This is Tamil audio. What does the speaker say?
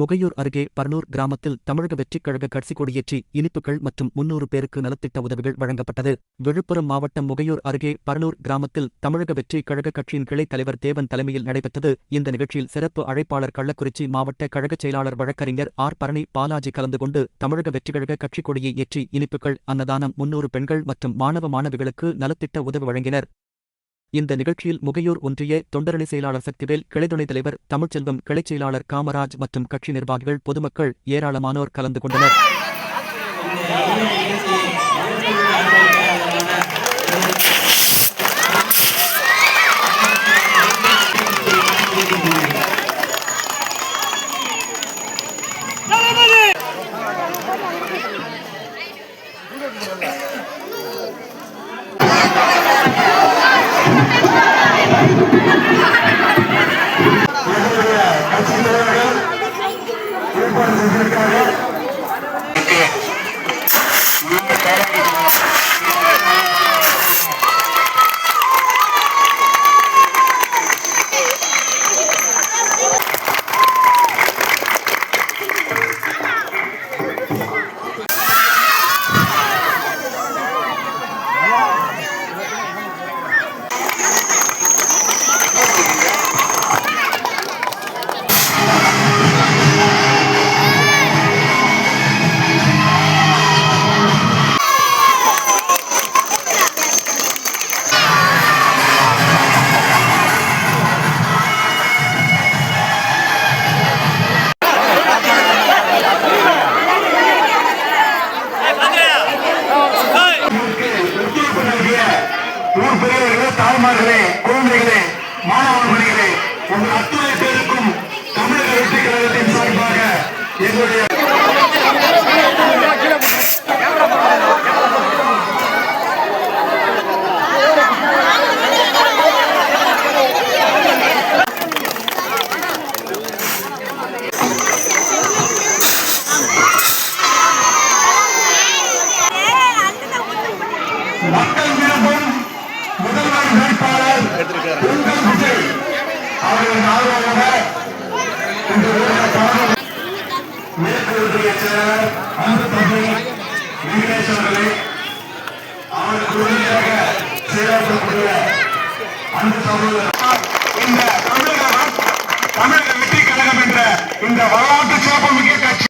முகையூர் அருகே பர்னூர் கிராமத்தில் தமிழக வெற்றிக் கழக கட்சி கொடியேற்றி இனிப்புகள் மற்றும் 300 பேருக்கு நலத்திட்ட உதவிகள் வழங்கப்பட்டது. விழுப்புரம் மாவட்டம் முகையூர் அருகே பர்னூர் கிராமத்தில் தமிழக வெற்றிக் கழக கட்சியின் கிளைத் தலைவர் தேவன் தலைமையில் நடைபெற்றது. இந்த நிகழ்ச்சியில் சிறப்பு அழைப்பாளர் கள்ளக்குறிச்சி மாவட்ட கழகச் செயலாளர் வழக்கறிஞர் ஆர். பரணி பாலாஜி கலந்து கொண்டு தமிழக வெற்றிக்கழக கட்சி கொடியை ஏற்றி இனிப்புகள், அன்னதானம், 300 பெண்கள் மற்றும் மாணவிகளுக்கு நலத்திட்ட உதவி வழங்கினர். இந்த நிகழ்ச்சியில் முகையூர் ஒன்றிய தொண்டரணி செயலாளர் சக்திவேல், கிளைத்துணைத் தலைவர் தமிழ்ச்செல்வம், கிளைச் செயலாளர் காமராஜ் மற்றும் கட்சி நிர்வாகிகள், பொதுமக்கள் ஏராளமானோர் கலந்து கொண்டனர். பெரியவர்களே, தாய்மார்களே, குழந்தைகளே, மாணவர்களே, உங்கள் அத்தனை பேருக்கும் தமிழக வெற்றிக் கழகத்தின் சார்பாக எங்களுடைய மக்கள் விரும்பும் முதல்வர் வேட்பாளர் உங்கள் விஜய் அவர்களின் ஆதரவாக மேற்கு ஒன்றிய செயலர் அன்பு தம்பி வெங்கடேஷ் அவர்களே, அவருக்கு உறுதியாக செயலாற்றக்கூடிய அன்பு சகோதரர், இந்த தமிழக வெற்றிக் கழகம் என்ற இந்த வரலாற்று சிறப்புமிக்க கட்சி